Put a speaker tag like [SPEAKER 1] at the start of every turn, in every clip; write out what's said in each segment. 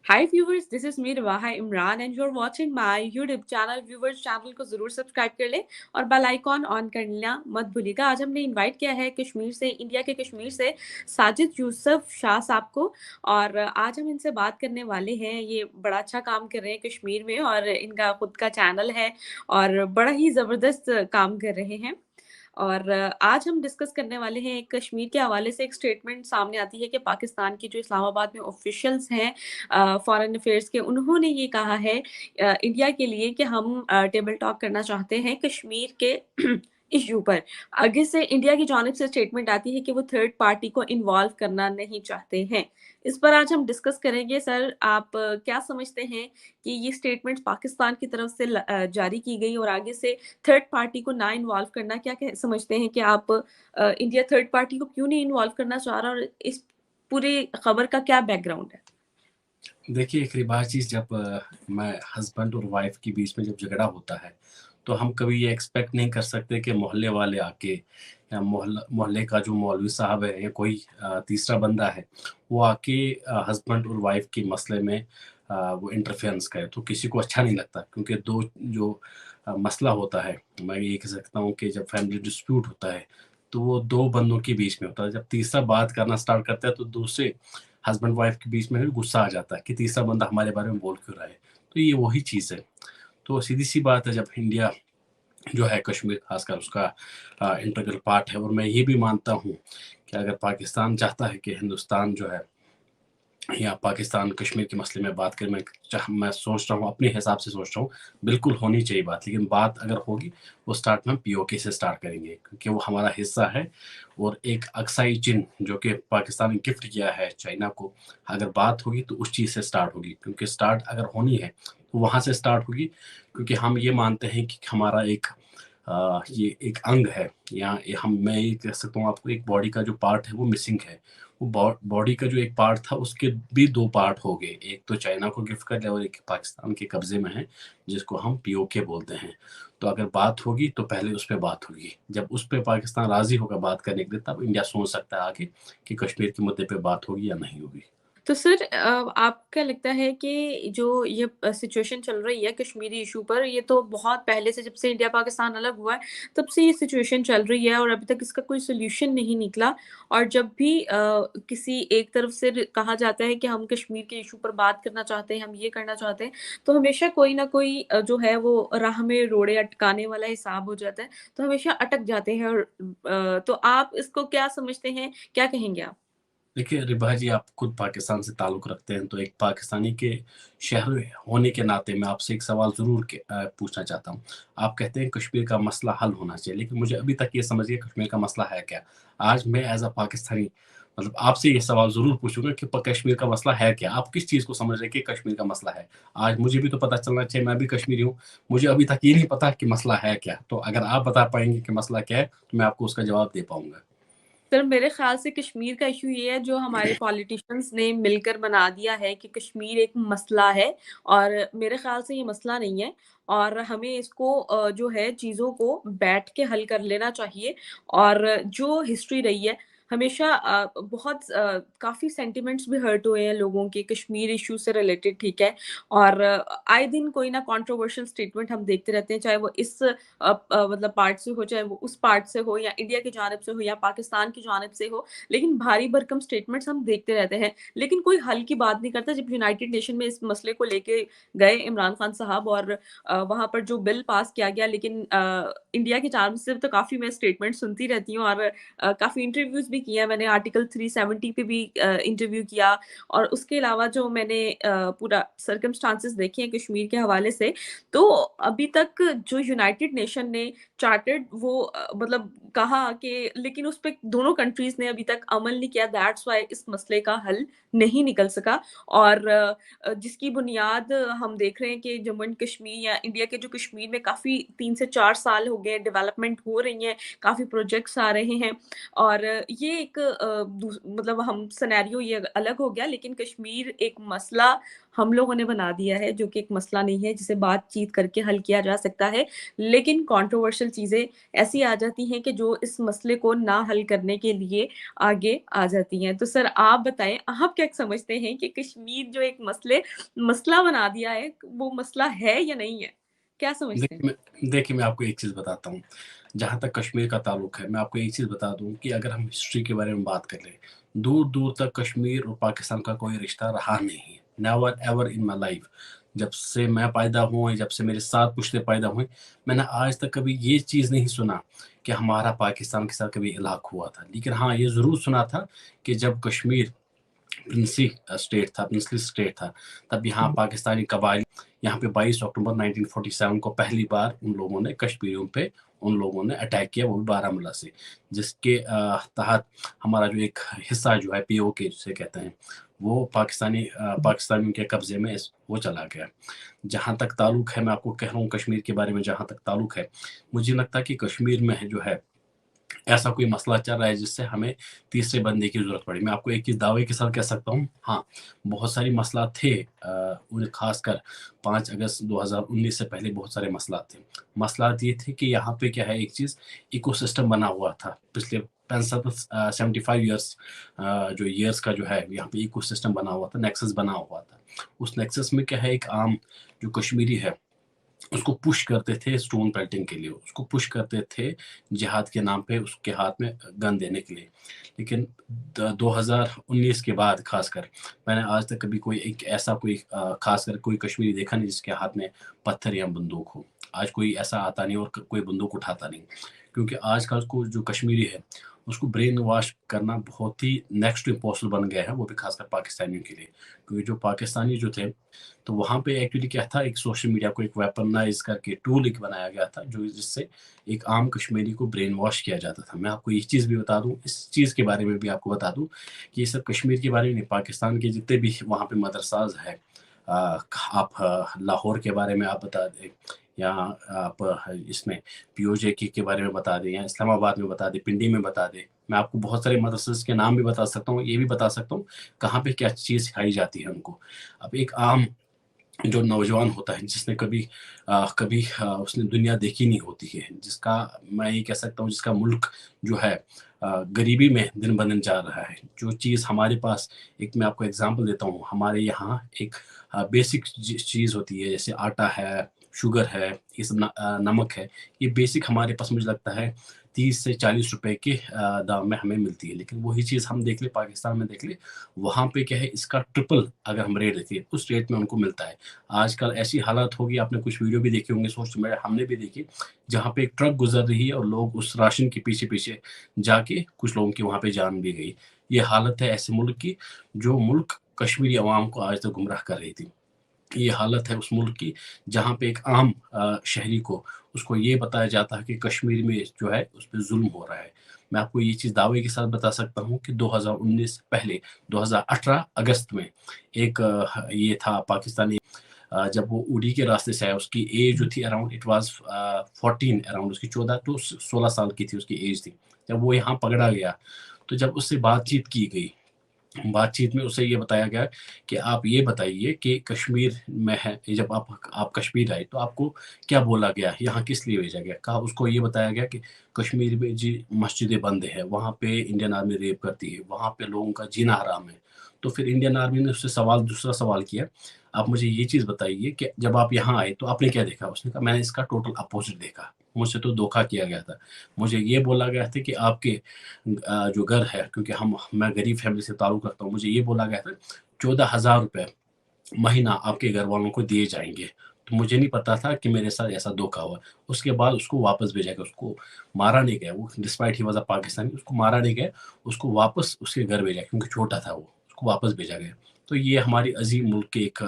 [SPEAKER 1] Hi viewers, this is me Rawaha Imran and you are watching my YouTube channel. Viewers, channel को जरूर subscribe कर लें और बेल आइकॉन ऑन करना मत भूलिएगा। आज हमने इनवाइट किया है कश्मीर से, इंडिया के कश्मीर से, साजिद यूसुफ शाह साहब को। और आज हम इनसे बात करने वाले हैं। ये बड़ा अच्छा काम कर रहे हैं कश्मीर में और इनका खुद का चैनल है और बड़ा ही ज़बरदस्त काम कर रहे हैं। और आज हम डिस्कस करने वाले हैं, एक कश्मीर के हवाले से एक स्टेटमेंट सामने आती है कि पाकिस्तान की जो इस्लामाबाद में ऑफिशियल्स हैं फॉरेन अफेयर्स के, उन्होंने ये कहा है इंडिया के लिए कि हम टेबल टॉक करना चाहते हैं कश्मीर के इश्यू पर। आगे से इंडिया की जानिब से स्टेटमेंट आती है कि वो थर्ड पार्टी को इन्वॉल्व करना नहीं चाहते हैं। इस पर आज हम डिस्कस करेंगे। सर, आप क्या समझते हैं कि ये स्टेटमेंट पाकिस्तान की तरफ से जारी की गई और आगे से थर्ड पार्टी को ना इन्वॉल्व करना, क्या समझते हैं कि आप इंडिया थर्ड पार्टी को क्यों नहीं इन्वॉल्व करना चाह रहा, और इस पूरी खबर का क्या बैकग्राउंड है?
[SPEAKER 2] देखिए, एक रिवाज चीज़ जब मैं हस्बैंड और वाइफ के बीच में जब झगड़ा होता है, तो हम कभी ये एक्सपेक्ट नहीं कर सकते कि मोहल्ले वाले आके या मोहल्ले का जो मौलवी साहब है या कोई तीसरा बंदा है, वो आके हस्बैंड और वाइफ के मसले में वो इंटरफेरेंस करे, तो किसी को अच्छा नहीं लगता। क्योंकि दो जो मसला होता है, मैं ये कह सकता हूँ कि जब फैमिली डिस्प्यूट होता है, तो वो 2 बंदों के बीच में होता है। जब तीसरा बात करना स्टार्ट करता है, तो दूसरे हस्बैंड वाइफ के बीच में भी गुस्सा आ जाता है कि तीसरा बंदा हमारे बारे में बोल क्यों रहा है। तो ये वही चीज़ है। तो सीधी-सी बात है, जब इंडिया जो है कश्मीर खासकर उसका इंटीग्रल पार्ट है, और मैं ये भी मानता हूँ कि अगर पाकिस्तान चाहता है कि हिंदुस्तान जो है या पाकिस्तान कश्मीर के मसले में बात करें, मैं सोच रहा हूँ, अपने हिसाब से सोच रहा हूँ, बिल्कुल होनी चाहिए बात। लेकिन बात अगर होगी, वो स्टार्ट में हम पीओके से स्टार्ट करेंगे, क्योंकि वो हमारा हिस्सा है। और एक अक्साई चिन्ह जो कि पाकिस्तान ने गिफ्ट किया है चाइना को, अगर बात होगी तो उस चीज़ से स्टार्ट होगी, क्योंकि स्टार्ट अगर होनी है तो वहाँ से स्टार्ट होगी। क्योंकि हम ये मानते हैं कि हमारा एक ये एक अंग है, या मैं ये कह सकता हूँ आपको, एक बॉडी का जो पार्ट है वो मिसिंग है। वो बॉडी का जो एक पार्ट था, उसके भी 2 पार्ट हो गए। एक तो चाइना को गिफ्ट कर लिया और एक पाकिस्तान के कब्ज़े में है, जिसको हम पीओके बोलते हैं। तो अगर बात होगी तो पहले उस पे बात होगी। जब उस पे पाकिस्तान राज़ी होगा बात करने के लिए, तब इंडिया सोच सकता है आगे कि कश्मीर के मुद्दे पे बात होगी या नहीं होगी।
[SPEAKER 1] तो सर, आपको क्या लगता है कि जो ये सिचुएशन चल रही है कश्मीरी इशू पर, ये तो बहुत पहले से, जब से इंडिया पाकिस्तान अलग हुआ है, तब से ये सिचुएशन चल रही है और अभी तक इसका कोई सोल्यूशन नहीं निकला। और जब भी किसी एक तरफ से कहा जाता है कि हम कश्मीर के इशू पर बात करना चाहते हैं, हम ये करना चाहते हैं, तो हमेशा कोई ना कोई जो है वो राह में रोड़े अटकाने वाला हिसाब हो जाता है, तो हमेशा अटक जाते हैं। और तो आप इसको क्या समझते हैं, क्या कहेंगे आप?
[SPEAKER 2] देखिए रिबा जी, आप खुद पाकिस्तान से ताल्लुक़ रखते हैं, तो एक पाकिस्तानी के शहरी होने के नाते मैं आपसे एक सवाल ज़रूर पूछना चाहता हूँ। आप कहते हैं कश्मीर का मसला हल होना चाहिए, लेकिन मुझे अभी तक ये समझिए कश्मीर का मसला है क्या? आज मैं एज़ अ पाकिस्तानी मतलब आपसे ये सवाल ज़रूर पूछूँगा कि प कश्मीर का मसला है क्या? आप किस चीज़ को समझ रहे हैं कि कश्मीर का मसला है? आज मुझे भी तो पता चलना चाहिए, मैं भी कश्मीरी हूँ। मुझे अभी तक ये नहीं पता कि मसला है क्या? तो अगर आप बता पाएँगे कि मसला क्या है, तो मैं आपको उसका जवाब दे पाऊँगा।
[SPEAKER 1] सर, मेरे ख़्याल से कश्मीर का इश्यू ये है, जो हमारे पॉलिटिशियंस ने मिलकर बना दिया है कि कश्मीर एक मसला है, और मेरे ख़्याल से ये मसला नहीं है। और हमें इसको जो है चीज़ों को बैठ के हल कर लेना चाहिए। और जो हिस्ट्री रही है, हमेशा बहुत काफ़ी सेंटिमेंट्स भी हर्ट हुए हैं लोगों के कश्मीर इश्यू से रिलेटेड, ठीक है? और आए दिन कोई ना कंट्रोवर्शियल स्टेटमेंट हम देखते रहते हैं, चाहे वो इस मतलब पार्ट से हो, चाहे वो उस पार्ट से हो, या इंडिया की जानिब से हो, या पाकिस्तान की जानिब से हो, लेकिन भारी भरकम स्टेटमेंट्स हम देखते रहते हैं। लेकिन कोई हल की बात नहीं करता। जब यूनाइटेड नेशन में इस मसले को लेके गए इमरान खान साहब, और वहाँ पर जो बिल पास किया गया, लेकिन इंडिया की जानिब से तो काफ़ी मैं स्टेटमेंट सुनती रहती हूँ, और काफ़ी इंटरव्यूज़ भी किए हैं मैंने। आर्टिकल 370 पे भी इंटरव्यू किया, और उसके अलावा जो मैंने पूरा सर्कमस्टांसेस देखे हैं कश्मीर के हवाले से, तो अभी तक जो यूनाइटेड नेशन ने चार्टर्ड वो मतलब कहा कि, लेकिन उस पे दोनों कंट्रीज ने अभी तक अमल नहीं किया। दैट्स व्हाई इस मसले का हल नहीं निकल सका। और जिसकी बुनियाद हम देख रहे हैं कि जम्मू एंड कश्मीर, या इंडिया के जो कश्मीर में काफ़ी 3 से 4 साल हो गए, डेवलपमेंट हो रही है, काफ़ी प्रोजेक्ट्स आ रहे हैं। और ये یہ ایک مطلب ہم سینیریو یہ الگ ہو گیا، لیکن کشمیر ایک مسئلہ ہم لوگوں نے بنا دیا ہے جو کہ ایک مسئلہ نہیں ہے جسے بات چیت کر کے حل کیا جا سکتا ہے، لیکن کنٹروورشل چیزیں ایسی آ جاتی ہیں کہ جو اس مسئلے کو نہ حل کرنے کے لیے آگے آ جاتی ہیں۔ تو سر آپ بتائیں، آپ کیا سمجھتے ہیں کہ کشمیر جو ایک مسئلہ بنا دیا ہے، وہ مسئلہ ہے یا نہیں ہے؟ کیا سمجھتے ہیں؟
[SPEAKER 2] دیکھیے میں آپ کو ایک چیز بتاتا ہوں، جہاں تک کشمیر کا تعلق ہے میں آپ کو ایک چیز بتا دوں کہ اگر ہم ہسٹری کے بارے میں بات کر لیں، دور دور تک کشمیر اور پاکستان کا کوئی رشتہ رہا نہیں ہے، never ever in my life. جب سے میں پیدا ہوں، جب سے میرے ساتھ پشتے پیدا ہوئے، میں نے آج تک کبھی یہ چیز نہیں سنا کہ ہمارا پاکستان کے ساتھ کبھی علاق ہوا تھا۔ لیکن ہاں یہ ضرور سنا تھا کہ جب کشمیر پرنسلی اسٹیٹ تھا، تب یہاں پاکستانی قبائل یہاں پہ 22 اکتوبر 1947 کو پہلی بار ان لوگوں نے کشمیریوں پہ اٹیک کیا، وہ بھی بارہمولہ سے، جس کے تحت ہمارا جو ایک حصہ جو ہے پی او کے جسے کہتے ہیں وہ پاکستانیوں کے قبضے میں وہ چلا گیا۔ جہاں تک تعلق ہے، میں آپ کو کہہ رہا ہوں کشمیر کے بارے میں جہاں تک تعلق ہے، مجھے لگتا ہے کہ کشمیر میں جو ہے ایسا کوئی مسئلہ چل رہا ہے جس سے ہمیں تیسرے بندے کی ضرورت پڑی۔ میں آپ کو ایک چیز دعوے کے ساتھ کہہ سکتا ہوں، ہاں بہت ساری مسئلات تھے، خاص کر 5 اگست 2019 سے پہلے بہت سارے مسئلات تھے۔ مسئلات یہ تھے کہ یہاں پہ کیا ہے، ایک چیز ایکو سسٹم بنا ہوا تھا پچھلے 75 ایئرس کا جو ہے یہاں پہ ایکو سسٹم بنا ہوا تھا، نیکسس بنا ہوا تھا۔ اس نیکسس میں کیا ہے، ایک عام جو کشمیری ہے اس کو پش کرتے تھے سٹون پیلٹنگ کے لیے، اس کو پش کرتے تھے جہاد کے نام پہ اس کے ہاتھ میں گن دینے کے لیے۔ لیکن 2019 کے بعد خاص کر میں نے آج تک کبھی خاص کر کوئی کشمیری دیکھا نہیں جس کے ہاتھ میں پتھر یا بندوق ہو۔ آج کوئی ایسا آتا نہیں اور کوئی بندوق اٹھاتا نہیں، کیونکہ آج کل کو جو کشمیری ہے اس کو برین واش کرنا بہت ہی نیکسٹ امپاسبل بن گیا ہے، وہ بھی خاص کر پاکستانیوں کے لیے، کیونکہ جو پاکستانی جو تھے تو وہاں پہ ایکچولی کیا تھا، ایک سوشل میڈیا کو ایک ویپنائز کر کے ٹول ایک بنایا گیا تھا جس سے ایک عام کشمیری کو برین واش کیا جاتا تھا۔ میں آپ کو یہ چیز بھی بتا دوں، اس چیز کے بارے میں بھی آپ کو بتا دوں کہ یہ سب کشمیر کے بارے میں نہیں، پاکستان کے جتنے بھی وہاں پہ مدرساز ہے، آپ لاہور کے بارے میں آپ بتا دیں، یا آپ اس میں پی او جے کے بارے میں بتا دیں، یا اسلام آباد میں بتا دیں، پنڈی میں بتا دیں۔ میں آپ کو بہت سارے مدرسے کے نام بھی بتا سکتا ہوں، یہ بھی بتا سکتا ہوں کہاں پہ کیا چیز سکھائی جاتی ہے ان کو۔ اب ایک عام جو نوجوان ہوتا ہے جس نے کبھی اس نے دنیا دیکھی نہیں ہوتی ہے، جس کا میں یہ کہہ سکتا ہوں جس کا ملک جو ہے غریبی میں دن بدن جا رہا ہے، جو چیز ہمارے پاس، ایک میں آپ کو اگزامپل دیتا ہوں، ہمارے یہاں ایک بیسک چیز ہوتی ہے جیسے آٹا ہے، شوگر ہے، یہ سب نمک ہے، یہ بیسک ہمارے پاس مجھے لگتا ہے 30 سے 40 روپے کے دام میں ہمیں ملتی ہے۔ لیکن وہی چیز ہم دیکھ لیں پاکستان میں دیکھ لیں، وہاں پہ کیا ہے، اس کا ٹرپل اگر ہم ریٹ دیکھیں اس ریٹ میں ان کو ملتا ہے۔ آج کل ایسی حالات ہوگی، آپ نے کچھ ویڈیو بھی دیکھے ہوں گے سوشل میڈیا، ہم نے بھی دیکھی، جہاں پہ ایک ٹرک گزر رہی ہے اور لوگ اس راشن کے پیچھے جا کے کچھ لوگوں کی وہاں پہ جان بھی گئی۔ یہ حالت ہے ایسے ملک کی، جو ملک کشمیری عوام کو آج تک گمراہ کر رہی تھی۔ یہ حالت ہے اس ملک کی جہاں پہ ایک عام شہری کو اس کو یہ بتایا جاتا ہے کہ کشمیر میں جو ہے اس پہ ظلم ہو رہا ہے۔ میں آپ کو یہ چیز دعوے کے ساتھ بتا سکتا ہوں کہ 2019 سے پہلے 2018 اگست میں ایک یہ تھا پاکستانی، جب وہ اوڈی کے راستے سے آیا، اس کی ایج جو تھی اراؤنڈ اٹ واز 14 اراؤنڈ، اس کی 14 to 16 سال کی تھی اس کی ایج تھی۔ جب وہ یہاں پکڑا گیا تو جب اس سے بات چیت کی گئی، بات چیت میں اسے یہ بتایا گیا کہ آپ یہ بتائیے کہ کشمیر میں ہے، جب آپ کشمیر آئے تو آپ کو کیا بولا گیا، یہاں کس لیے بھیجا گیا؟ کہا اس کو یہ بتایا گیا کہ کشمیر میں جی مسجدیں بند ہے، وہاں پہ انڈین آرمی ریپ کرتی ہے، وہاں پہ لوگوں کا جینا حرام ہے۔ تو پھر انڈین آرمی نے اس سے دوسرا سوال کیا، آپ مجھے یہ چیز بتائیے کہ جب آپ یہاں آئے تو آپ نے کیا دیکھا؟ اس نے کہا میں نے اس کا ٹوٹل اپوزٹ دیکھا، مجھ سے تو دھوکہ کیا گیا تھا، مجھے یہ بولا گیا تھا کہ آپ کے جو گھر ہے، کیونکہ میں غریب فیملی سے تعلق رکھتا ہوں، مجھے یہ بولا گیا تھا 14,000 روپے مہینہ آپ کے گھر والوں کو دیے جائیں گے۔ تو مجھے نہیں پتا تھا کہ میرے ساتھ ایسا دھوکہ ہوا۔ اس کے بعد اس کو واپس بھیجا گیا، اس کو مارا نہیں گیا، وہ despite he was a Pakistani, اس کو مارا نہیں گیا، اس کو واپس اس کے گھر بھیجا کیونکہ چھوٹا تھا وہ، اس کو واپس بھیجا گیا۔ تو یہ ہماری عظیم ملک کے ایک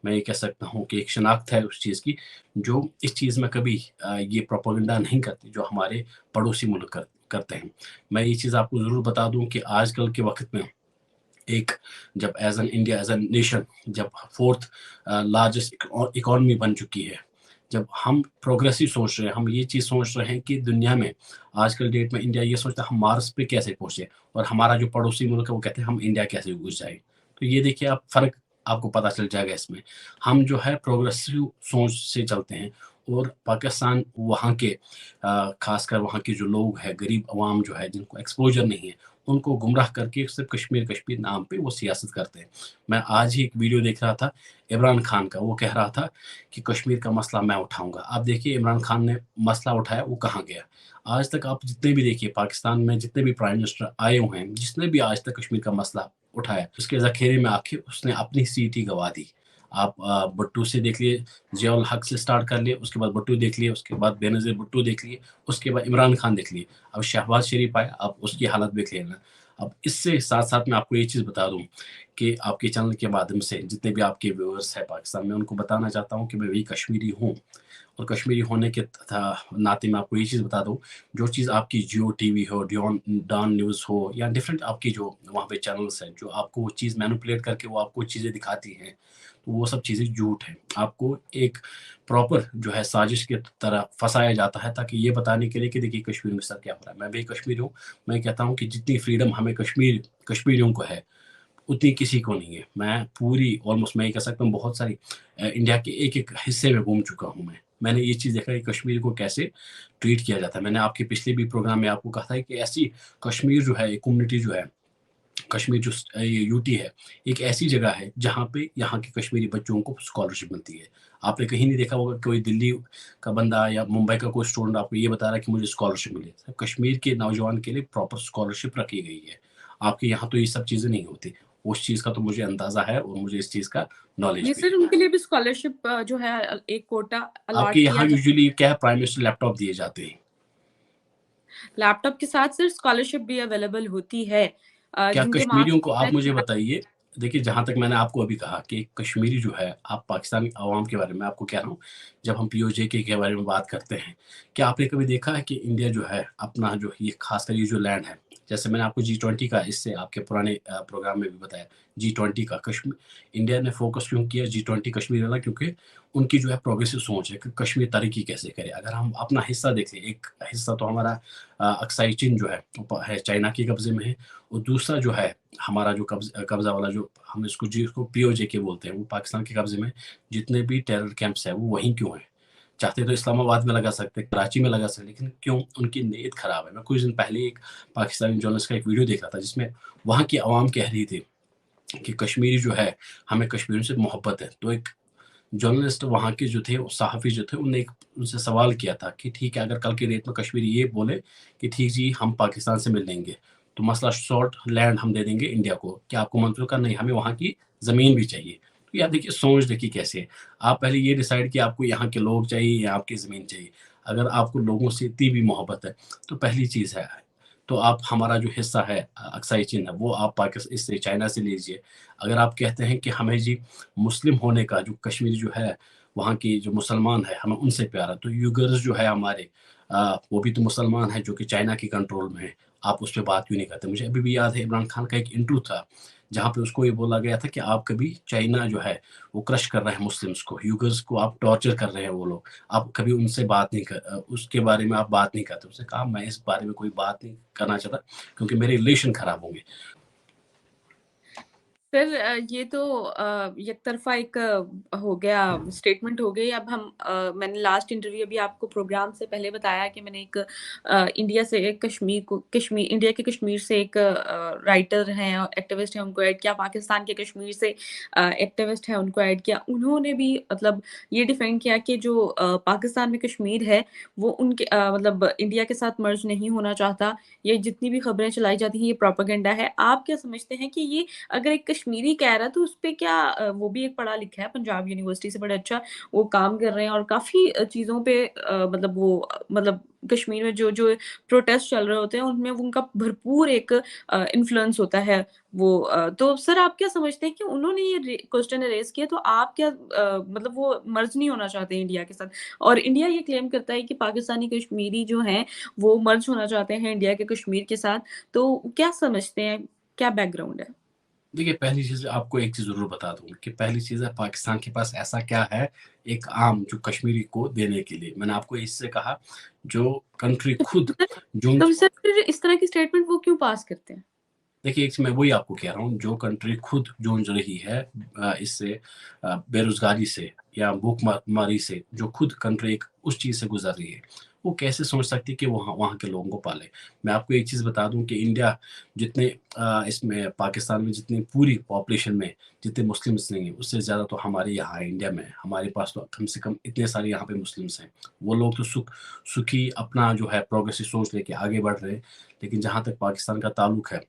[SPEAKER 2] میں یہ کہہ سکتا ہوں کہ ایک شناخت ہے اس چیز کی، جو اس چیز میں کبھی یہ پروپیگنڈا نہیں کرتی جو ہمارے پڑوسی ملک کرتے ہیں۔ میں یہ چیز آپ کو ضرور بتا دوں کہ آج کل کے وقت میں ایک جب انڈیا ایز این نیشن جب 4th لارجسٹ اکانومی بن چکی ہے، जब हम प्रोग्रेसिव सोच रहे हैं, हम ये चीज़ सोच रहे हैं कि दुनिया में आजकल डेट में इंडिया ये सोचता है हम मार्स पे कैसे पहुँचे, और हमारा जो पड़ोसी मुल्क है वो कहते हैं हम इंडिया कैसे घुस जाए। तो ये देखिए आप फ़र्क आपको पता चल जाएगा इसमें। हम जो है प्रोग्रेसिव सोच से चलते हैं, और पाकिस्तान वहाँ के ख़ासकर वहाँ के जो लोग हैं, गरीब अवाम जो है जिनको एक्सपोज़र नहीं है, उनको गुमराह करके सिर्फ़ कश्मीर, कश्मीर नाम पे वो सियासत करते हैं। मैं आज ही एक वीडियो देख रहा था इमरान खान का, वो कह रहा था कि कश्मीर का मसला मैं उठाऊँगा। आप देखिए इमरान खान ने मसला उठाया, वो कहाँ गया? आज तक आप जितने भी देखिए पाकिस्तान में जितने भी प्राइम मिनिस्टर आए हुए हैं, जिसने भी आज तक कश्मीर का मसला उठाया, उसके ज़ख़ीरे में आके उसने अपनी सीट ही गँवा दी। आप भुट्टो से देख लिए, ज़िया-उल हक से स्टार्ट कर लिए, उसके बाद भुट्टो देख लिए, उसके बाद बेनज़ीर भुट्टो देख लिए, उसके बाद इमरान खान देख लिए। अब शहबाज़ शरीफ आया, अब उसकी हालत देख लेना। अब इससे साथ-साथ मैं आपको ये चीज़ बता दूँ कि आपके चैनल के माध्यम से जितने भी आपके व्यूअर्स हैं पाकिस्तान में, उनको बताना चाहता हूँ कि मैं भी कश्मीरी हूँ, और कश्मीरी होने के नाते मैं आपको ये चीज़ बता दूँ, जो चीज़ आपकी जियो टीवी हो, डॉन न्यूज़ हो, या डिफरेंट आपकी जो वहाँ पे चैनल्स हैं, जो आपको वो चीज़ मैनिपुलेट करके वो आपको चीज़ें दिखाती हैं, तो वो सब चीज़ें झूठ हैं। आपको एक प्रॉपर जो है साजिश की तरह फँसाया जाता है, ताकि ये बताने के लिए कि देखिए कश्मीर में सर क्या हो रहा है। मैं भी कश्मीरी हूँ, मैं कहता हूँ कि जितनी फ्रीडम हमें कश्मीरियों को है, उतनी किसी को नहीं है। मैं पूरी ऑलमोस्ट मैं ये कह सकता हूँ बहुत सारी इंडिया के एक-एक हिस्से में घूम चुका हूँ मैं। मैंने ये चीज़ देखा है कि कश्मीर को कैसे ट्रीट किया जाता है। मैंने आपके पिछले भी प्रोग्राम में आपको कहा था कि ऐसी कश्मीर जो है, एक कम्युनिटी जो है, कश्मीर जो ये यूटी है, एक ऐसी जगह है जहाँ पे यहाँ के कश्मीरी बच्चों को स्कॉलरशिप मिलती है। आपने कहीं नहीं देखा होगा कोई दिल्ली का बंदा या मुंबई का कोई स्टूडेंट आपको ये बता रहा है कि मुझे स्कॉलरशिप मिली है। कश्मीर के नौजवान के लिए प्रॉपर स्कॉलरशिप रखी गई है। आपके यहाँ तो ये सब चीज़ें नहीं होती। उस चीज़ का तो मुझे अंदाज़ा है, और मुझे इस चीज़ का नॉलेज
[SPEAKER 1] नहीं
[SPEAKER 2] भी
[SPEAKER 1] सर,
[SPEAKER 2] है।
[SPEAKER 1] उनके लिए भी स्कॉलरशिप जो है एक कोटा
[SPEAKER 2] आपके
[SPEAKER 1] अलॉट
[SPEAKER 2] यहाँ
[SPEAKER 1] किया जाता
[SPEAKER 2] यूजुअली क्या है, प्राइम मिनिस्टर लैपटॉप दिए जाते हैं।
[SPEAKER 1] है। लैपटॉप के साथ सर स्कॉलरशिप भी अवेलेबल होती है,
[SPEAKER 2] क्या
[SPEAKER 1] जिनके
[SPEAKER 2] कश्मीरियों
[SPEAKER 1] मार्क्स
[SPEAKER 2] को आप मुझे बताइए, देखिए जहाँ तक मैंने आपको अभी कहा कि कश्मीरी जो है, आप पाकिस्तानी अवाम के बारे में आपको कह रहा हूँ, जब हम पीओजे के बारे में बात करते हैं, क्या आपने कभी देखा है कि इंडिया जो है अपना जो ये खासकर ये जो लैंड है, जैसे मैंने आपको G20 का इससे आपके पुराने प्रोग्राम में भी बताया, G20 का कश्मीर इंडिया ने फोकस क्यों किया G20 कश्मीर वाला, क्योंकि उनकी जो है प्रोग्रेसिव सोच है कि कश्मीर तरक्की कैसे करे। अगर हम अपना हिस्सा देख लें, एक हिस्सा तो हमारा अक्साई चीन जो है चाइना के कब्जे में है, और दूसरा जो है हमारा जो कब्ज़ा वाला जो हम इसको पीओजे के बोलते हैं, वो पाकिस्तान के कब्ज़े में। जितने भी टेरर कैंप्स हैं, वो वहीं क्यों हैं? चाहते तो इस्लामाबाद में लगा सकते, कराची में लगा सकते, लेकिन क्यों? उनकी नीयत ख़राब है। मैं कुछ दिन पहले एक पाकिस्तानी जर्नलिस्ट का एक वीडियो देख रहा था, जिसमें वहाँ की अवाम कह रही थी कि कश्मीरी जो है, हमें कश्मीरियों से मोहब्बत है। तो एक जर्नलिस्ट वहाँ के जो थे, वो सहाफ़ी जो थे, उनने एक उनसे सवाल किया था कि ठीक है, अगर कल की डेट में कश्मीरी ये बोले कि ठीक जी, हम पाकिस्तान से मिल लेंगे, तो मसला सॉर्ट, लैंड हम दे देंगे इंडिया को। क्या आपको मंज़ूर? का नहीं, हमें वहाँ की ज़मीन भी चाहिए। तो यार देखिए, सोच देखिए कैसे है। आप पहले ये डिसाइड कि आपको यहाँ के लोग चाहिए या आपकी ज़मीन चाहिए। अगर आपको लोगों से इतनी भी मोहब्बत है, तो पहली चीज़ है, तो आप हमारा जो हिस्सा है अक्साई चीन है, वो आप इससे चाइना से लीजिए। अगर आप कहते हैं कि हमें जी मुस्लिम होने का, जो कश्मीर जो है, वहाँ की जो मुसलमान है, हमें उनसे प्यार है, तो यूगर्स जो है हमारे, वो भी तो मुसलमान है जो कि चाइना के कंट्रोल में है। आप उस पे बात क्यों नहीं करते? मुझे अभी भी याद है इमरान खान का एक इंटरव्यू था, जहाँ पे उसको ये बोला गया था कि आप कभी चाइना जो है, वो क्रश कर रहे हैं मुस्लिम्स को, यूगर्स को आप टॉर्चर कर रहे हैं वो लोग। आप कभी उनसे बात नहीं उसके बारे में आप बात नहीं करते। उसने कहा मैं इस बारे में कोई बात नहीं करना चाहता, क्योंकि मेरे रिलेशन खराब होंगे।
[SPEAKER 1] सर ये तो एक तरफा एक हो गया, स्टेटमेंट हो गई। अब हम मैंने लास्ट इंटरव्यू अभी आपको प्रोग्राम से पहले बताया कि मैंने एक इंडिया से एक कश्मीर इंडिया के कश्मीर से एक राइटर हैं और एक्टिविस्ट हैं, उनको ऐड किया। पाकिस्तान के कश्मीर से एक्टिविस्ट हैं, उनको ऐड किया। उन्होंने भी मतलब ये डिफेंड किया कि जो पाकिस्तान में कश्मीर है वो उनके मतलब इंडिया के साथ मर्ज नहीं होना चाहता। ये जितनी भी खबरें चलाई जाती हैं ये प्रोपेगेंडा है। आप क्या समझते हैं कि ये अगर एक कश्मीरी कह रहा है तो उसपे क्या वो भी एक पढ़ा लिखा है, पंजाब यूनिवर्सिटी से बड़ा अच्छा वो काम कर रहे हैं और काफ़ी चीज़ों पे मतलब वो मतलब कश्मीर में जो प्रोटेस्ट चल रहे होते हैं उनमें उनका भरपूर एक इन्फ्लुएंस होता है वो तो सर आप क्या समझते हैं कि उन्होंने ये क्वेश्चन रेज़ किया तो आप क्या मतलब वो मर्ज नहीं होना चाहते इंडिया के साथ? और इंडिया ये क्लेम करता है कि पाकिस्तानी कश्मीरी जो हैं वो मर्ज होना चाहते हैं इंडिया के कश्मीर के साथ, तो क्या समझते हैं? क्या बैकग्राउंड है?
[SPEAKER 2] देखिए, पहली चीज़ आपको एक चीज़ ज़रूर बता दूँ कि पहली चीज़ है, पाकिस्तान के पास ऐसा क्या है एक आम जो कश्मीरी को देने के लिए? मैंने आपको इससे कहा जो कंट्री खुद
[SPEAKER 1] सर
[SPEAKER 2] जो
[SPEAKER 1] तो सर फिर इस तरह की स्टेटमेंट वो क्यों पास करते हैं?
[SPEAKER 2] देखिए, एक मैं वही आपको कह रहा हूँ, जो कंट्री खुद जूझ रही है इससे बेरोज़गारी से या भूखमरी से, जो खुद कंट्री एक उस चीज़ से गुज़र रही है, वो कैसे सोच सकती है कि वहाँ वहाँ के लोगों को पाले? मैं आपको एक चीज़ बता दूँ कि इंडिया जितने इसमें पाकिस्तान में जितनी पूरी पॉपुलेशन में जितने मुस्लिम्स नहीं हैं, उससे ज़्यादा तो हमारे यहाँ है इंडिया में। हमारे पास तो कम से कम इतने सारे यहाँ पे मुस्लिम्स हैं। वो लोग तो सुखी अपना जो है प्रोग्रेसिव सोच लेके आगे बढ़ रहे हैं। लेकिन जहाँ तक पाकिस्तान का ताल्लुक है,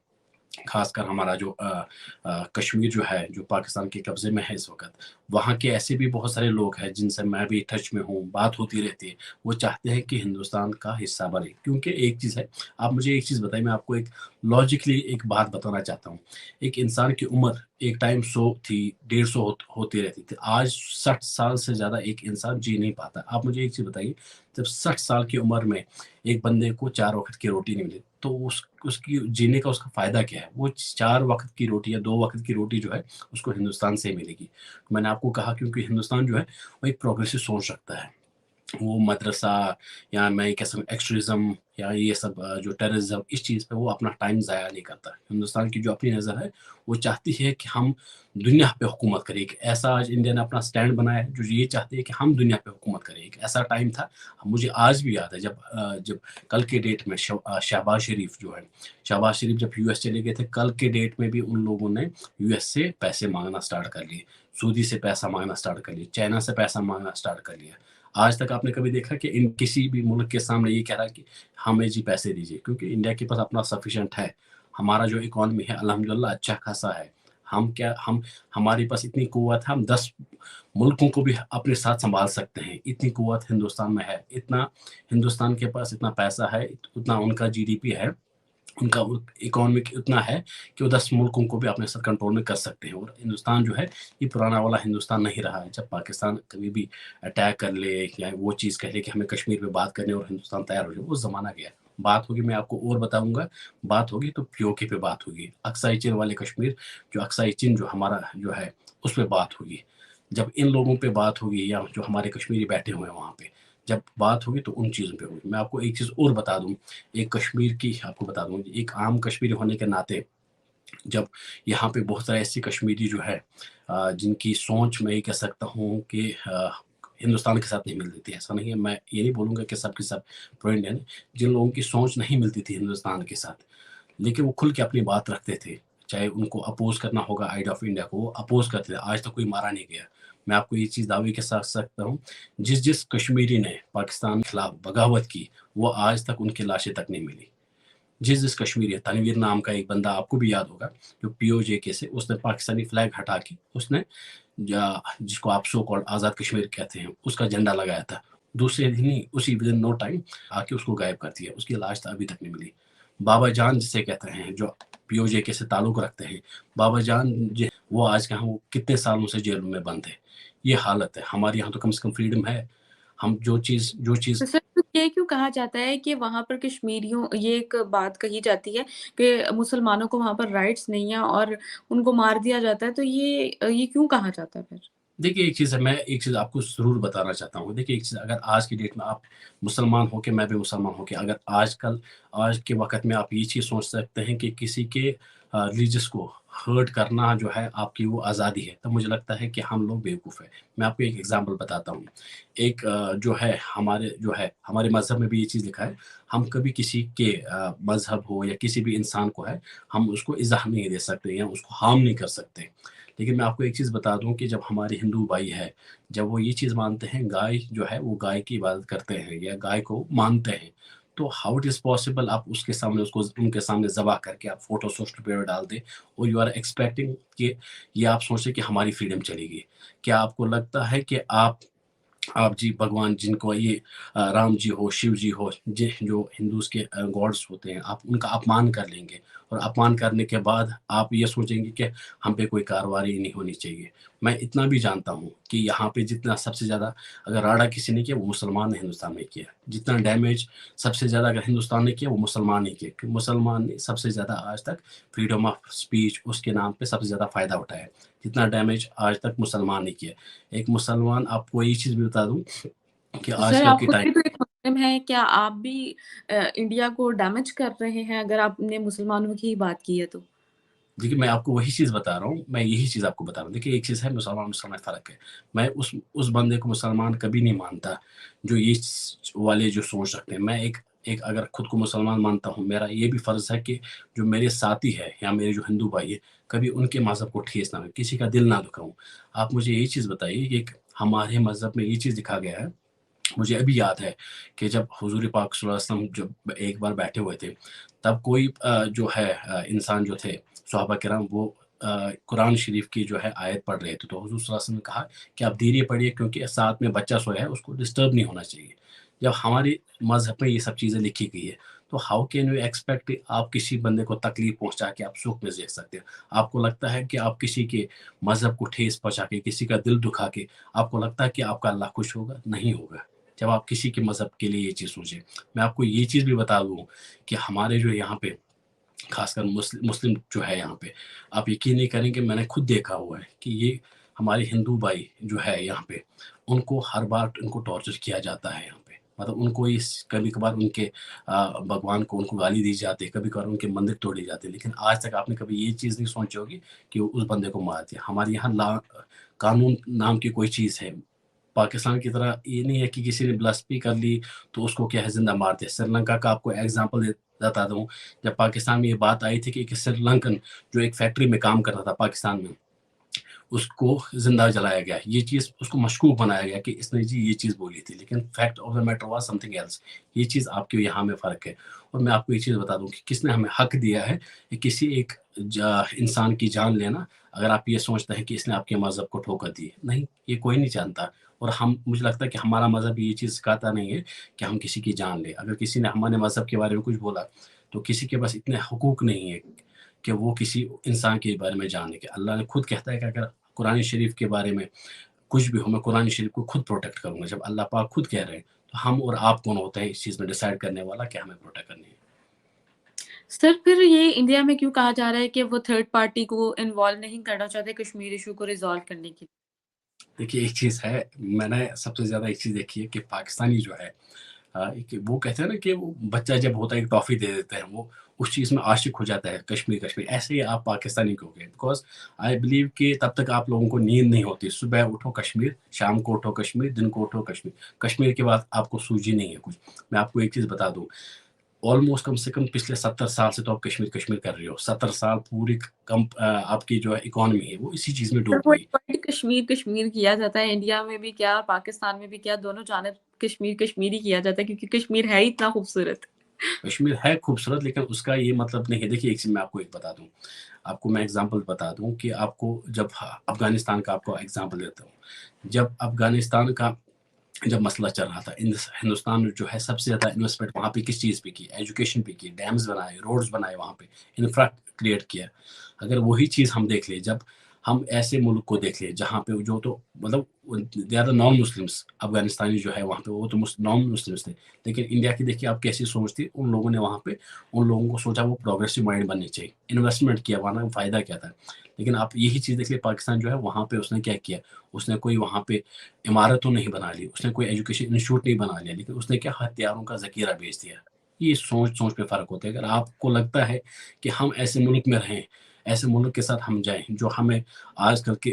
[SPEAKER 2] खासकर हमारा जो कश्मीर जो है, जो पाकिस्तान के कब्ज़े में है इस वक़्त, वहाँ के ऐसे भी बहुत सारे लोग हैं जिनसे मैं भी टच में हूँ, बात होती रहती है। वो चाहते हैं कि हिंदुस्तान का हिस्सा बने, क्योंकि एक चीज़ है, आप मुझे एक चीज़ बताइए, मैं आपको एक लॉजिकली एक बात बताना चाहता हूँ। एक इंसान की उम्र एक टाइम 100 थी, 150 होती रहती थी। आज 60 साल से ज़्यादा एक इंसान जी नहीं पाता। आप मुझे एक चीज़ बताइए, जब 60 साल की उम्र में एक बंदे को 4 वक़्त की रोटी नहीं मिली, तो उसकी जीने का उसका फ़ायदा क्या है? वो 4 वक़्त की रोटी या 2 वक़्त की रोटी जो है, उसको हिंदुस्तान से ही मिलेगी। मैंने आपको कहा क्योंकि हिंदुस्तान जो है, वो एक प्रोग्रेसिव सोच रखता है। वो मदरसा या मैं ये कह सकूँ एक्सट्रीज़म या ये सब जो टेररिज़्म इस चीज़ पे वो अपना टाइम ज़ाया नहीं करता। हिंदुस्तान की जो अपनी नज़र है, वो चाहती है कि हम दुनिया पे हुकूमत करें। एक ऐसा आज इंडिया ने अपना स्टैंड बनाया है, जो ये चाहती है कि हम दुनिया पे हुकूमत करें। एक ऐसा टाइम था, मुझे आज भी याद है जब कल के डेट में शहबाज़ शरीफ जो है, शहबाज़ शरीफ जब यूएस चले गए थे, कल के डेट में भी उन लोगों ने यूएस से पैसे माँगना स्टार्ट कर लिए, सऊदी से पैसा माँगना स्टार्ट कर लिया, चाइना से पैसा माँगना स्टार्ट कर लिया। आज तक आपने कभी देखा कि इन किसी भी मुल्क के सामने ये कह रहा है कि हमें जी पैसे दीजिए, क्योंकि इंडिया के पास अपना सफिशिएंट है। हमारा जो इकॉनमी है अल्हम्दुलिल्लाह अच्छा खासा है। हम हमारे पास इतनी कुव्वत है, हम 10 मुल्कों को भी अपने साथ सँभाल सकते हैं। इतनी कुव्वत हिंदुस्तान में है, इतना हिंदुस्तान के पास इतना पैसा है, उतना उनका जीडीपी है, उनका इकोनॉमिक इतना है कि वो 10 मुल्कों को भी अपने साथ कंट्रोल में कर सकते हैं। और हिंदुस्तान जो है, ये पुराना वाला हिंदुस्तान नहीं रहा है। जब पाकिस्तान कभी भी अटैक कर ले या वो चीज़ कह ले कि हमें कश्मीर पे बात करनी है और हिंदुस्तान तैयार हो जाए, वो ज़माना गया। बात होगी, मैं आपको और बताऊँगा, बात होगी तो पीओके पे बात होगी। अक्साई चिन वाले कश्मीर, जो अक्साई चिन जो हमारा जो है, उस पे बात होगी। जब इन लोगों पे बात होगी या जो हमारे कश्मीरी बैठे हुए हैं वहाँ पे, जब बात होगी तो उन चीज़ों पे होगी। मैं आपको एक चीज़ और बता दूँ, एक कश्मीर की आपको बता दूँ, एक आम कश्मीरी होने के नाते जब यहाँ पे बहुत सारे ऐसे कश्मीरी जो है जिनकी सोच मैं ये कह सकता हूँ कि हिंदुस्तान के साथ नहीं मिलती थी। ऐसा नहीं है, मैं ये नहीं बोलूँगा कि सब के सब प्रो इंडियन हैं। जिन लोगों की सोच नहीं मिलती थी हिंदुस्तान के साथ, लेकिन वो खुल के अपनी बात रखते थे। चाहे उनको अपोज़ करना होगा आइडिया ऑफ इंडिया को, वो अपोज़ करते थे। आज तक कोई मारा नहीं गया। मैं आपको ये चीज़ दावे के साथ सकता हूँ, जिस कश्मीरी ने पाकिस्तान के खिलाफ बगावत की, वो आज तक उनकी लाशें तक नहीं मिली। जिस कश्मीरी है, तनवीर नाम का एक बंदा आपको भी याद होगा, जो पीओजे से उसने पाकिस्तानी फ्लैग हटा के उसने जिसको आप सो कॉल्ड आज़ाद कश्मीर कहते हैं, उसका झंडा लगाया था। दूसरे दिन ही उसी विदिन नो टाइम आके उसको गायब कर दिया। उसकी लाश तो अभी तक नहीं मिली। बाबा जान जिसे कहते हैं, जो पीओजे से ताल्लुक़ रखते हैं, बाबा जान वो आज कहाँ, वो कितने सालों से जेल में बंद है। ये हालत है। हमारे यहाँ तो कम से कम फ्रीडम है। हम जो चीज़
[SPEAKER 1] तो सर तो ये क्यों कहा जाता है कि वहाँ पर कश्मीरियों ये एक बात कही जाती है कि मुसलमानों को वहाँ पर राइट्स नहीं है और उनको मार दिया जाता है, तो ये क्यों कहा जाता है फिर?
[SPEAKER 2] देखिए, एक चीज़ है, मैं एक चीज़ आपको ज़रूर बताना चाहता हूँ। देखिए, एक चीज़, अगर आज की डेट में आप मुसलमान हो के, मैं भी मुसलमान हो के, अगर आज के वक़्त में आप ये चीज़ सोच सकते हैं कि किसी के रिलीजियस को हर्ट करना जो है आपकी वो आज़ादी है, तो मुझे लगता है कि हम लोग बेवकूफ़ हैं। मैं आपको एक एग्ज़ाम्पल बताता हूँ। एक हमारे मज़हब में भी ये चीज़ लिखा है, हम कभी किसी के मज़हब हो या किसी भी इंसान को है, हम उसको इज़्ज़ा नहीं दे सकते या उसको हार्म नहीं कर सकते। लेकिन मैं आपको एक चीज़ बता दूँ कि जब हमारे हिंदू भाई हैं, जब वो ये चीज़ मानते हैं, गाय जो है वो गाय की इबादत करते हैं या गाय को मानते हैं, तो हाउ इट इज़ पॉसिबल आप उसके सामने उसको उनके सामने ज़बह करके आप फ़ोटो सोशल मीडिया पे डाल दें और यू आर एक्सपेक्टिंग कि ये आप सोचें कि हमारी फ्रीडम चलेगी। क्या आपको लगता है कि आप जी भगवान जिनको ये राम जी हो, शिव जी हो, जो हिंदूज़ के गॉड्स होते हैं, आप उनका अपमान कर लेंगे اور अपमान करने के बाद आप ये सोचेंगे कि हम पे कोई कार्रवाई नहीं होनी चाहिए। मैं इतना भी जानता हूँ कि यहाँ पे जितना सबसे ज़्यादा अगर राड़ा किसी ने किया वो मुसलमान ने हिंदुस्तान में किया। जितना डैमेज सबसे ज़्यादा अगर हिंदुस्तान ने किया वो मुसलमान ने किया, क्योंकि मुसलमान ने सबसे ज़्यादा आज तक फ्रीडम ऑफ स्पीच उसके नाम पे सबसे ज़्यादा फ़ायदा उठाया। जितना डैमेज आज तक मुसलमान ने किया। एक मुसलमान, आपको ये चीज़ भी बता दूँ कि
[SPEAKER 1] सर
[SPEAKER 2] आजकल
[SPEAKER 1] आप
[SPEAKER 2] के
[SPEAKER 1] खुद
[SPEAKER 2] टाइम
[SPEAKER 1] भी तो एक मुस्लिम हैं, क्या आप भी इंडिया को डैमेज कर रहे हैं अगर आपने मुसलमानों की ही बात की है तो?
[SPEAKER 2] देखिए, मैं आपको वही चीज़ बता रहा हूँ, मैं यही चीज़ आपको बता रहा हूँ। देखिए, एक चीज़ है मुसलमान-मुसलमान फ़र्क है। मैं उस बंदे को मुसलमान कभी नहीं मानता, जो ये वाले जो सोच रखते हैं। मैं एक एक अगर खुद को मुसलमान मानता हूँ, मेरा ये भी फ़र्ज़ है कि जो मेरे साथी हैं या मेरे जो हिंदू भाई हैं, कभी उनके मज़हब को ठेस ना लगे, किसी का दिल ना दुखाऊँ। आप मुझे यही चीज़ बताइए कि एक हमारे मज़हब में ये चीज़ लिखा गया है, मुझे अभी याद है कि जब हुज़ूर पाक सल्लल्लाहु अलैहि वसल्लम जब एक बार बैठे हुए थे, तब कोई जो है इंसान जो थे सहाबा किराम वो कुरान शरीफ की जो है आयत पढ़ रहे थे, तो हुज़ूर सल्लल्लाहु अलैहि वसल्लम ने कहा कि आप धीरे पढ़िए क्योंकि साथ में बच्चा सोया है, उसको डिस्टर्ब नहीं होना चाहिए। जब हमारे मज़हब में ये सब चीज़ें लिखी गई है, तो हाउ कैन यू एक्सपेक्ट आप किसी बंदे को तकलीफ़ पहुँचा के आप सुख में जी सकते हो? आपको लगता है कि आप किसी के मज़हब को ठेस पहुँचा के, किसी का दिल दुखा के, आपको लगता है कि आपका अल्लाह खुश होगा? नहीं होगा। जब आप किसी के मज़हब के लिए ये चीज़ सोचें। मैं आपको ये चीज़ भी बता दूँ कि हमारे जो यहाँ पे ख़ासकर मुस्लिम जो है यहाँ पे, आप यकीन नहीं करेंगे, मैंने खुद देखा हुआ है कि ये हमारे हिंदू भाई जो है यहाँ पे, उनको हर बार उनको टॉर्चर किया जाता है यहाँ पे। मतलब उनको इस कभी-कभार उनके भगवान को उनको गाली दी जाती है, कभी-कभार उनके मंदिर तोड़े जाते हैं, लेकिन आज तक आपने कभी ये चीज़ नहीं सोची होगी कि उस बंदे को मार दिया। हमारे यहाँ कानून नाम की कोई चीज़ है। पाकिस्तान की तरह ये नहीं है कि किसी ने ब्लास्फेमी कर ली तो उसको क्या है ज़िंदा मार दिया। श्रीलंका का आपको एग्ज़ाम्पल बता दूँ, जब पाकिस्तान में ये बात आई थी कि एक श्रीलंकन जो एक फैक्ट्री में काम कर रहा था पाकिस्तान में, उसको ज़िंदा जलाया गया। ये चीज़ उसको मशकूक बनाया गया कि इसने जी ये चीज़ बोली थी, लेकिन fact of the matter was something else. ये चीज़ आपके यहाँ में फ़र्क है। और मैं आपको ये चीज़ बता दूँ कि किसने हमें हक दिया है कि किसी एक इंसान की जान लेना, अगर आप ये सोचते हैं कि इसने आपके मज़हब को ठोकर दी है। नहीं, ये कोई नहीं जानता। और मुझे लगता है कि हमारा मज़हब ये चीज़ सिखाता नहीं है कि हम किसी की जान लें। अगर किसी ने हमारे मज़हब के बारे में कुछ बोला, तो किसी के पास इतने हुकूक नहीं है कि वो किसी इंसान के बारे में जाने के। अल्लाह ने खुद कहता है कि अगर कुरान शरीफ के बारे में कुछ भी हो, मैं कुरान शरीफ को खुद प्रोटेक्ट करूँगा। जब अल्लाह पाक खुद कह रहे हैं, तो हम और आप कौन होता है इस चीज़ में डिसाइड करने वाला कि हमें प्रोटेक्ट करनी है?
[SPEAKER 1] सर फिर ये इंडिया में क्यों कहा जा रहा है कि वो थर्ड पार्टी को इन्वॉल्व नहीं करना चाहते कश्मीर इश्यू को रिज़ॉल्व करने के लिए?
[SPEAKER 2] देखिए, एक चीज़ है, मैंने सबसे ज़्यादा एक चीज़ देखी है कि पाकिस्तानी जो है एक वो कहते हैं ना कि वो बच्चा जब होता है एक टॉफ़ी दे देते हैं, वो उस चीज़ में आशिक हो जाता है, कश्मीर, कश्मीर। ऐसे ही आप पाकिस्तानी को हो गए, बिकॉज़ आई बिलीव कि तब तक आप लोगों को नींद नहीं होती। सुबह उठो कश्मीर, शाम को उठो कश्मीर, दिन को उठो कश्मीर। कश्मीर के बाद आपको सूझी नहीं है कुछ। मैं आपको एक चीज़ बता दूँ, ऑलमोस्ट कम से कम पिछले 70 साल से तो आप कश्मीर, कश्मीर कर रहे हो। 70 साल पूरी आपकी जो है इकॉनमी है, वो इसी चीज़ में
[SPEAKER 1] सर
[SPEAKER 2] डूब
[SPEAKER 1] वो
[SPEAKER 2] गई।
[SPEAKER 1] डिवाइड कश्मीर कश्मीर किया जाता है इंडिया में भी क्या पाकिस्तान में भी क्या दोनों जानिब कश्मीर कश्मीर ही किया जाता है क्योंकि कश्मीर है ही इतना खूबसूरत।
[SPEAKER 2] कश्मीर है खूबसूरत, लेकिन उसका ये मतलब नहीं है। देखिए, एक चीज़ मैं आपको एक बता दूँ, आपको मैं एग्ज़ाम्पल बता दूँ कि आपको जब अफ़गानिस्तान का आपको एग्ज़ाम्पल देता हूँ। जब अफ़गानिस्तान का जब मसला चल रहा था, हिंदुस्तान जो है सबसे ज़्यादा इन्वेस्टमेंट वहाँ पे किस चीज़ पे की? एजुकेशन पे की, डैम्स बनाए, रोड्स बनाए वहाँ पे, इंफ्रा क्रिएट किया। अगर वही चीज़ हम देख लें, जब हम ऐसे मुल्क को देख लें जहाँ पे जो तो मतलब they are the non Muslims, अफ़गानिस्तानी जो है वहाँ पे वो तो नॉन मुस्लिम्स थे। लेकिन इंडिया की देखिए आप कैसी सोच थी, उन लोगों ने वहाँ पे उन लोगों को सोचा वो प्रोग्रेसिव माइंड बननी चाहिए। इन्वेस्टमेंट किया, वरना फ़ायदा क्या था? लेकिन आप यही चीज़ देख लीजिए, पाकिस्तान जो है वहाँ पे उसने क्या किया? उसने कोई वहाँ पे इमारत तो नहीं बना ली, उसने कोई एजुकेशन इंस्टीट्यूट नहीं बना लिया, लेकिन उसने क्या हथियारों का ज़ख़ीरा बेच दिया। ये सोच-सोच पे फ़र्क होता है। अगर आपको लगता है कि हम ऐसे मुल्क में रहें, ऐसे मुल्क के साथ हम जाएँ, जो हमें आजकल के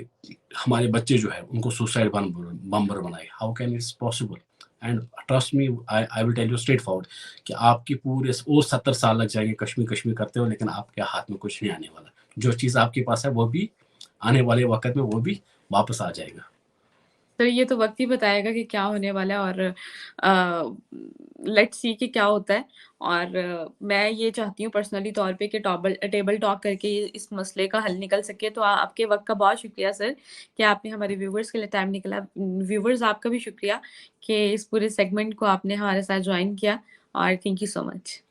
[SPEAKER 2] हमारे बच्चे जो हैं, उनको सुसाइड बॉम्बर बनाए, how can it's possible? And trust me, I will tell you straightforward कि आपके पूरे वो 70 साल लग जाएँगे कश्मीर, कश्मीर करते हुए, लेकिन आपके हाथ में कुछ नहीं आने वाला। जो चीज़ आपके पास है, वो भी आने वाले वक़्त में वो भी वापस आ जाएगा।
[SPEAKER 1] तो ये तो वक़्त ही बताएगा कि क्या होने वाला है और लेट्स सी कि क्या होता है और मैं ये चाहती हूँ पर्सनली तौर पे कि टेबल टॉक करके इस मसले का हल निकल सके। तो आपके वक़्त का बहुत शुक्रिया सर कि आपने हमारे व्यूअर्स के लिए टाइम निकाला। व्यूअर्स आपका भी शुक्रिया कि इस पूरे सेगमेंट को आपने हमारे साथ जॉइन किया और थैंक यू सो मच।